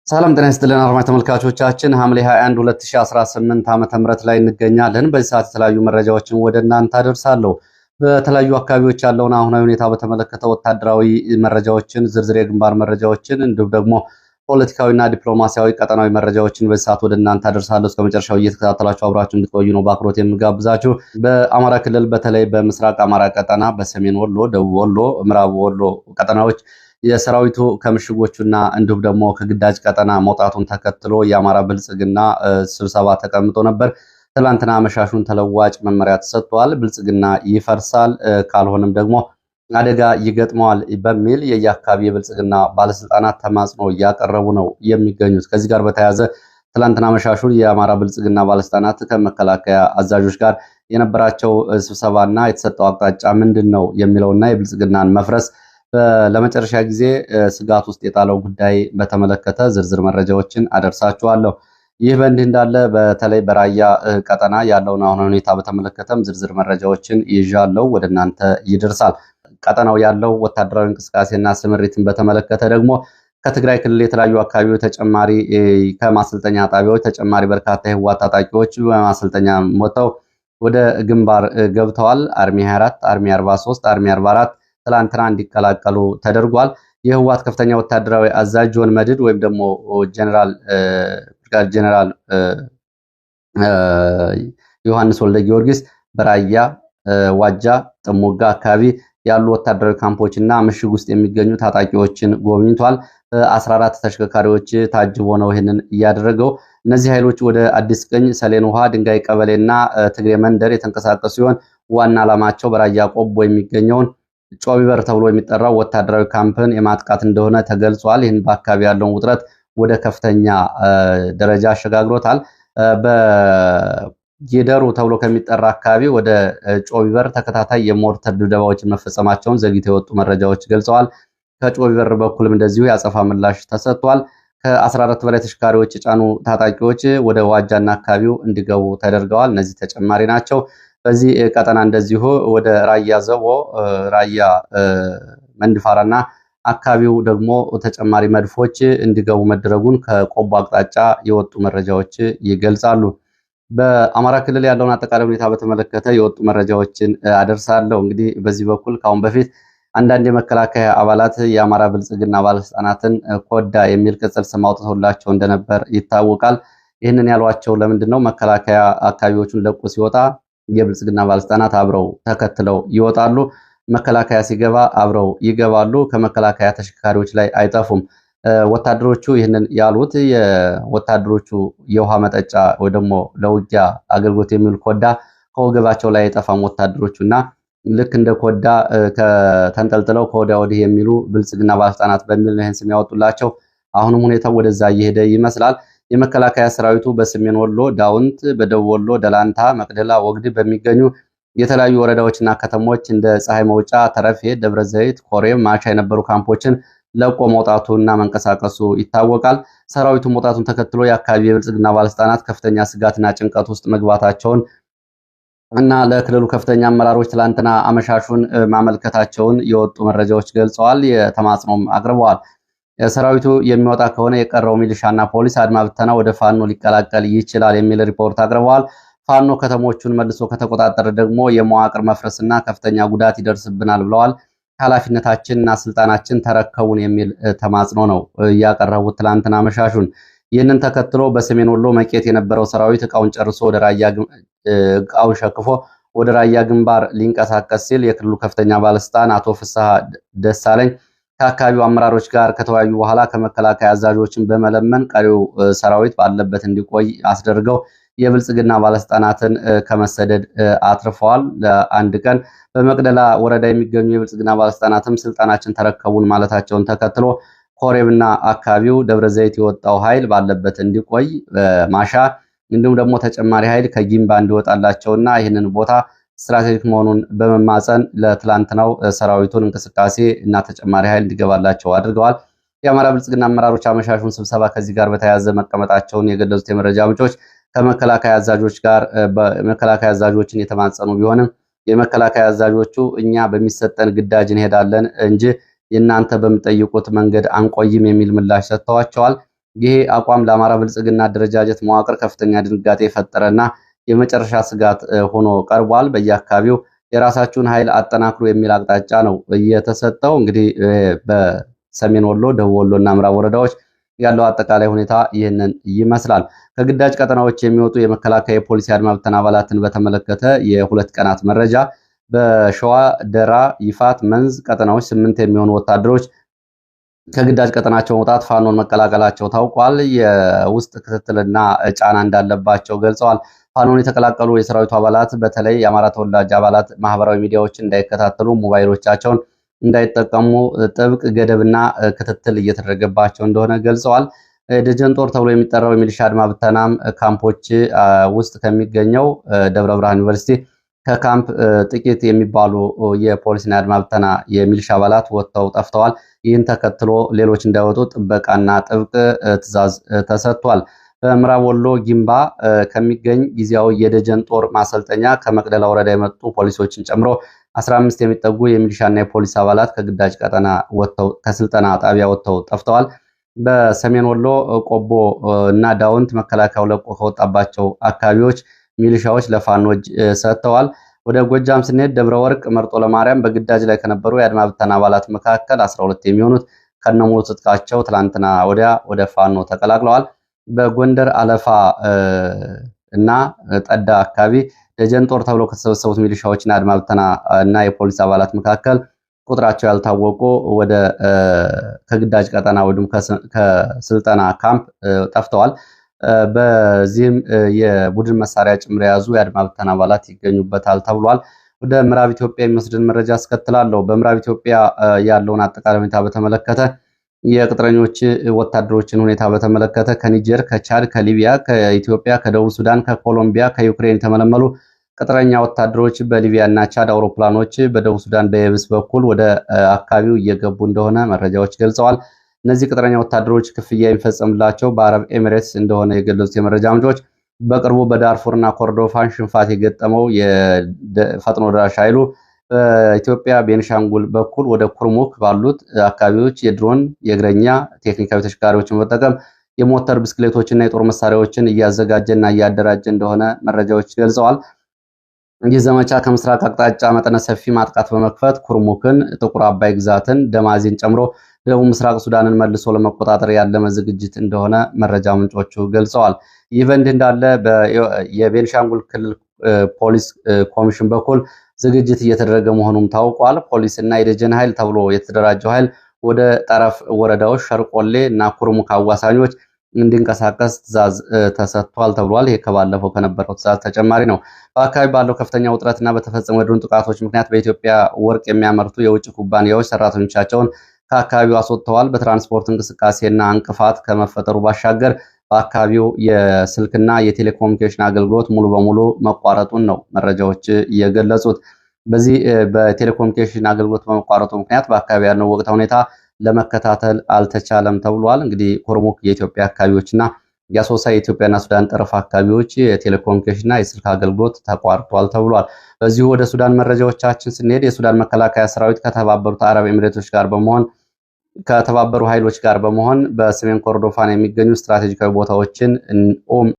ሰላም ጤና ይስጥልን አድማጭ ተመልካቾቻችን ሐምሌ 21 2018 ዓመተ ምህረት ላይ እንገኛለን። በዚህ ሰዓት የተለያዩ መረጃዎችን ወደ እናንተ አደርሳለሁ። በተለያዩ አካባቢዎች ያለውን አሁናዊ ሁኔታ በተመለከተ ወታደራዊ መረጃዎችን፣ ዝርዝር የግንባር መረጃዎችን እንዲሁም ደግሞ ፖለቲካዊና ዲፕሎማሲያዊ ቀጠናዊ መረጃዎችን በዚህ ሰዓት ወደ እናንተ አደርሳለሁ። እስከ መጨረሻው እየተከታተላችሁ አብራችሁ እንድትቆዩ ነው በአክብሮት የምጋብዛችሁ። በአማራ ክልል በተለይ በምስራቅ አማራ ቀጠና፣ በሰሜን ወሎ፣ ደቡብ ወሎ፣ ምዕራብ ወሎ ቀጠናዎች የሰራዊቱ ከምሽጎቹና እንዲሁም ደግሞ ከግዳጅ ቀጠና መውጣቱን ተከትሎ የአማራ ብልጽግና ስብሰባ ተቀምጦ ነበር። ትላንትና አመሻሹን ተለዋጭ መመሪያ ተሰጥቷል። ብልጽግና ይፈርሳል፣ ካልሆነም ደግሞ አደጋ ይገጥመዋል በሚል የየአካባቢ የብልጽግና ባለስልጣናት ተማጽኖ እያቀረቡ ነው የሚገኙት። ከዚህ ጋር በተያያዘ ትላንትና አመሻሹን የአማራ ብልጽግና ባለስልጣናት ከመከላከያ አዛዦች ጋር የነበራቸው ስብሰባና የተሰጠው አቅጣጫ ምንድን ነው የሚለውና የብልጽግናን መፍረስ ለመጨረሻ ጊዜ ስጋት ውስጥ የጣለው ጉዳይ በተመለከተ ዝርዝር መረጃዎችን አደርሳችኋለሁ። ይህ በእንዲህ እንዳለ በተለይ በራያ ቀጠና ያለውን አሁን ሁኔታ በተመለከተም ዝርዝር መረጃዎችን ይዣለሁ፣ ወደ እናንተ ይደርሳል። ቀጠናው ያለው ወታደራዊ እንቅስቃሴና ስምሪትን በተመለከተ ደግሞ ከትግራይ ክልል የተለያዩ አካባቢዎች ተጨማሪ ከማሰልጠኛ ጣቢያዎች ተጨማሪ በርካታ የህወሓት ታጣቂዎች በማሰልጠኛ ሞተው ወደ ግንባር ገብተዋል። አርሚ 24፣ አርሚ 43፣ አርሚ 44 ትላንትና እንዲቀላቀሉ ተደርጓል። የህወሓት ከፍተኛ ወታደራዊ አዛዥ ጆን መድድ ወይም ደግሞ ጀነራል ዮሐንስ ወልደ ጊዮርጊስ በራያ ዋጃ ጥሙጋ አካባቢ ያሉ ወታደራዊ ካምፖችና ምሽግ ውስጥ የሚገኙ ታጣቂዎችን ጎብኝቷል። 14 ተሽከርካሪዎች ታጅቦ ነው ይህንን እያደረገው። እነዚህ ኃይሎች ወደ አዲስ ቅኝ፣ ሰሌን ውሃ፣ ድንጋይ ቀበሌና ትግሬ መንደር የተንቀሳቀሱ ሲሆን ዋና ዓላማቸው በራያ ቆቦ የሚገኘውን ጮቢበር ተብሎ የሚጠራው ወታደራዊ ካምፕን የማጥቃት እንደሆነ ተገልጿል። ይህን በአካባቢ ያለውን ውጥረት ወደ ከፍተኛ ደረጃ አሸጋግሮታል። በጌደሩ ተብሎ ከሚጠራ አካባቢ ወደ ጮቢበር ተከታታይ የሞርተር ድብደባዎችን መፈጸማቸውን ዘግይተው የወጡ መረጃዎች ገልጸዋል። ከጮቢበር በኩልም እንደዚሁ ያጸፋ ምላሽ ተሰጥቷል። ከ14 በላይ ተሽከርካሪዎች የጫኑ ታጣቂዎች ወደ ዋጃና አካባቢው እንዲገቡ ተደርገዋል። እነዚህ ተጨማሪ ናቸው። በዚህ ቀጠና እንደዚሁ ወደ ራያ ዘቦ፣ ራያ መንድፋራና አካባቢው ደግሞ ተጨማሪ መድፎች እንዲገቡ መደረጉን ከቆቦ አቅጣጫ የወጡ መረጃዎች ይገልጻሉ። በአማራ ክልል ያለውን አጠቃላይ ሁኔታ በተመለከተ የወጡ መረጃዎችን አደርሳለሁ። እንግዲህ በዚህ በኩል ከአሁን በፊት አንዳንድ የመከላከያ አባላት የአማራ ብልጽግና ባለስልጣናትን ኮዳ የሚል ቅጽል ስም አውጥተውላቸው እንደነበር ይታወቃል። ይህንን ያሏቸው ለምንድን ነው? መከላከያ አካባቢዎቹን ለቆ ሲወጣ የብልጽግና ባለስልጣናት አብረው ተከትለው ይወጣሉ። መከላከያ ሲገባ አብረው ይገባሉ። ከመከላከያ ተሽከርካሪዎች ላይ አይጠፉም። ወታደሮቹ ይህንን ያሉት የወታደሮቹ የውሃ መጠጫ ወይ ደግሞ ለውጊያ አገልግሎት የሚውል ኮዳ ከወገባቸው ላይ አይጠፋም ወታደሮቹ እና ልክ እንደ ኮዳ ከተንጠልጥለው ከወዲያ ወዲህ የሚሉ ብልጽግና ባለስልጣናት በሚል ነው ይህን ስም ያወጡላቸው። አሁንም ሁኔታው ወደዛ እየሄደ ይመስላል። የመከላከያ ሰራዊቱ በሰሜን ወሎ ዳውንት፣ በደቡብ ወሎ ደላንታ፣ መቅደላ፣ ወግድ በሚገኙ የተለያዩ ወረዳዎችና ከተሞች እንደ ፀሐይ መውጫ፣ ተረፌ፣ ደብረ ዘይት፣ ኮሬም፣ ማሻ የነበሩ ካምፖችን ለቆ መውጣቱና መንቀሳቀሱ ይታወቃል። ሰራዊቱ መውጣቱን ተከትሎ የአካባቢ የብልጽግና ባለስልጣናት ከፍተኛ ስጋትና ጭንቀት ውስጥ መግባታቸውን እና ለክልሉ ከፍተኛ አመራሮች ትላንትና አመሻሹን ማመልከታቸውን የወጡ መረጃዎች ገልጸዋል። የተማጽኖም አቅርበዋል። ሰራዊቱ የሚወጣ ከሆነ የቀረው ሚሊሻና ፖሊስ አድማ ብተና ወደ ፋኖ ሊቀላቀል ይችላል የሚል ሪፖርት አቅርበዋል። ፋኖ ከተሞቹን መልሶ ከተቆጣጠረ ደግሞ የመዋቅር መፍረስና ከፍተኛ ጉዳት ይደርስብናል ብለዋል። ኃላፊነታችንና ስልጣናችን ተረከቡን የሚል ተማጽኖ ነው ያቀረቡት ትላንትና አመሻሹን። ይህንን ተከትሎ በሰሜን ወሎ መቄት የነበረው ሰራዊት እቃውን ጨርሶ እቃውን ሸክፎ ወደ ራያ ግንባር ሊንቀሳቀስ ሲል የክልሉ ከፍተኛ ባለስልጣን አቶ ፍስሐ ደሳለኝ ከአካባቢው አመራሮች ጋር ከተወያዩ በኋላ ከመከላከያ አዛዦችን በመለመን ቀሪው ሰራዊት ባለበት እንዲቆይ አስደርገው የብልጽግና ባለስልጣናትን ከመሰደድ አትርፈዋል። ለአንድ ቀን በመቅደላ ወረዳ የሚገኙ የብልጽግና ባለስልጣናትም ስልጣናችን ተረከቡን ማለታቸውን ተከትሎ ኮሬብና አካባቢው ደብረ ዘይት የወጣው ኃይል ባለበት እንዲቆይ ማሻ እንዲሁም ደግሞ ተጨማሪ ኃይል ከጊምባ እንዲወጣላቸውና ይህንን ቦታ ስትራቴጂክ መሆኑን በመማፀን ለትላንትናው ሰራዊቱን እንቅስቃሴ እና ተጨማሪ ኃይል እንዲገባላቸው አድርገዋል። የአማራ ብልጽግና አመራሮች አመሻሹን ስብሰባ ከዚህ ጋር በተያያዘ መቀመጣቸውን የገለጹት የመረጃ ምንጮች ከመከላከያ አዛዦች ጋር መከላከያ አዛዦችን የተማጸኑ ቢሆንም የመከላከያ አዛዦቹ እኛ በሚሰጠን ግዳጅ እንሄዳለን እንጂ የእናንተ በምጠይቁት መንገድ አንቆይም የሚል ምላሽ ሰጥተዋቸዋል። ይሄ አቋም ለአማራ ብልጽግና አደረጃጀት መዋቅር ከፍተኛ ድንጋጤ የፈጠረና የመጨረሻ ስጋት ሆኖ ቀርቧል። በየአካባቢው የራሳችሁን ኃይል አጠናክሩ የሚል አቅጣጫ ነው እየተሰጠው። እንግዲህ በሰሜን ወሎ፣ ደቡብ ወሎ እና ምዕራብ ወረዳዎች ያለው አጠቃላይ ሁኔታ ይህንን ይመስላል። ከግዳጅ ቀጠናዎች የሚወጡ የመከላከያ የፖሊስ አድማ ብተና አባላትን በተመለከተ የሁለት ቀናት መረጃ በሸዋ ደራ፣ ይፋት፣ መንዝ ቀጠናዎች 8 የሚሆኑ ወታደሮች ከግዳጅ ቀጠናቸው መውጣት ፋኖን መቀላቀላቸው ታውቋል። የውስጥ ክትትልና ጫና እንዳለባቸው ገልጸዋል። ፋኖን የተቀላቀሉ የሰራዊቱ አባላት በተለይ የአማራ ተወላጅ አባላት ማህበራዊ ሚዲያዎችን እንዳይከታተሉ፣ ሞባይሎቻቸውን እንዳይጠቀሙ ጥብቅ ገደብና ክትትል እየተደረገባቸው እንደሆነ ገልጸዋል። ደጀን ጦር ተብሎ የሚጠራው የሚሊሻ አድማ ብተናም ካምፖች ውስጥ ከሚገኘው ደብረ ብርሃን ዩኒቨርሲቲ ከካምፕ ጥቂት የሚባሉ የፖሊስና የአድማ ብተና የሚሊሻ አባላት ወጥተው ጠፍተዋል። ይህን ተከትሎ ሌሎች እንዳይወጡ ጥበቃና ጥብቅ ትዕዛዝ ተሰጥቷል። በምዕራብ ወሎ ጊምባ ከሚገኝ ጊዜያዊ የደጀን ጦር ማሰልጠኛ ከመቅደላ ወረዳ የመጡ ፖሊሶችን ጨምሮ 15 የሚጠጉ የሚሊሻና የፖሊስ አባላት ከግዳጅ ቀጠና ወጥተው ከስልጠና ጣቢያ ወጥተው ጠፍተዋል። በሰሜን ወሎ ቆቦ እና ዳውንት መከላከያው ለቆ ከወጣባቸው አካባቢዎች ሚሊሻዎች ለፋኖች ሰጥተዋል። ወደ ጎጃም ስንሄድ ደብረ ወርቅ መርጦ ለማርያም በግዳጅ ላይ ከነበሩ የአድማ ብተና አባላት መካከል 12 የሚሆኑት ከነሙሉ ትጥቃቸው ትላንትና ወዲያ ወደ ፋኖ ተቀላቅለዋል። በጎንደር አለፋ እና ጠዳ አካባቢ ደጀን ጦር ተብሎ ከተሰበሰቡት ሚሊሻዎችና አድማ ብተና እና የፖሊስ አባላት መካከል ቁጥራቸው ያልታወቁ ወደ ከግዳጅ ቀጠና ወይም ከስልጠና ካምፕ ጠፍተዋል። በዚህም የቡድን መሳሪያ ጭምር የያዙ የአድማ ብተና አባላት ይገኙበታል ተብሏል። ወደ ምዕራብ ኢትዮጵያ የሚወስድን መረጃ አስከትላለሁ። በምዕራብ ኢትዮጵያ ያለውን አጠቃላይ ሁኔታ በተመለከተ የቅጥረኞች ወታደሮችን ሁኔታ በተመለከተ ከኒጀር፣ ከቻድ፣ ከሊቢያ፣ ከኢትዮጵያ፣ ከደቡብ ሱዳን፣ ከኮሎምቢያ፣ ከዩክሬን የተመለመሉ ቅጥረኛ ወታደሮች በሊቢያ እና ቻድ አውሮፕላኖች በደቡብ ሱዳን በየብስ በኩል ወደ አካባቢው እየገቡ እንደሆነ መረጃዎች ገልጸዋል። እነዚህ ቅጥረኛ ወታደሮች ክፍያ የሚፈጸምላቸው በአረብ ኤሚሬትስ እንደሆነ የገለጹት የመረጃ ምንጮች በቅርቡ በዳርፉርና ኮርዶፋን ሽንፋት የገጠመው የፈጥኖ ደራሽ ኃይሉ በኢትዮጵያ ቤንሻንጉል በኩል ወደ ኩርሙክ ባሉት አካባቢዎች የድሮን የእግረኛ ቴክኒካዊ ተሽከርካሪዎችን በመጠቀም የሞተር ብስክሌቶችና የጦር መሳሪያዎችን እያዘጋጀና እያደራጀ እንደሆነ መረጃዎች ገልጸዋል። ይህ ዘመቻ ከምስራቅ አቅጣጫ መጠነ ሰፊ ማጥቃት በመክፈት ኩርሙክን፣ ጥቁር አባይ ግዛትን፣ ደማዚን ጨምሮ ደቡብ ምስራቅ ሱዳንን መልሶ ለመቆጣጠር ያለመ ዝግጅት እንደሆነ መረጃ ምንጮቹ ገልጸዋል። ይህ በእንዲህ እንዳለ የቤንሻንጉል ክልል ፖሊስ ኮሚሽን በኩል ዝግጅት እየተደረገ መሆኑም ታውቋል። ፖሊስና የደጀን ኃይል ተብሎ የተደራጀው ኃይል ወደ ጠረፍ ወረዳዎች ሸርቆሌ እና ኩርሙክ አዋሳኞች እንዲንቀሳቀስ ትዕዛዝ ተሰጥቷል ተብሏል። ይሄ ከባለፈው ከነበረው ትዕዛዝ ተጨማሪ ነው። በአካባቢ ባለው ከፍተኛ ውጥረትና በተፈጸሙ የድሮን ጥቃቶች ምክንያት በኢትዮጵያ ወርቅ የሚያመርቱ የውጭ ኩባንያዎች ሰራተኞቻቸውን ከአካባቢው አስወጥተዋል። በትራንስፖርት እንቅስቃሴና እንቅፋት ከመፈጠሩ ባሻገር በአካባቢው የስልክና የቴሌኮሙኒኬሽን አገልግሎት ሙሉ በሙሉ መቋረጡን ነው መረጃዎች የገለጹት። በዚህ በቴሌኮሙኒኬሽን አገልግሎት በመቋረጡ ምክንያት በአካባቢ ያለው ወቅታዊ ሁኔታ ለመከታተል አልተቻለም ተብሏል። እንግዲህ ኩርሙክ የኢትዮጵያ አካባቢዎችና የአሶሳ የኢትዮጵያና ሱዳን ጠረፍ አካባቢዎች የቴሌኮሙኒኬሽንና የስልክ አገልግሎት ተቋርጧል ተብሏል። በዚሁ ወደ ሱዳን መረጃዎቻችን ስንሄድ የሱዳን መከላከያ ሰራዊት ከተባበሩት አረብ ኤሚሬቶች ጋር በመሆን ከተባበሩ ኃይሎች ጋር በመሆን በሰሜን ኮርዶፋን የሚገኙ ስትራቴጂካዊ ቦታዎችን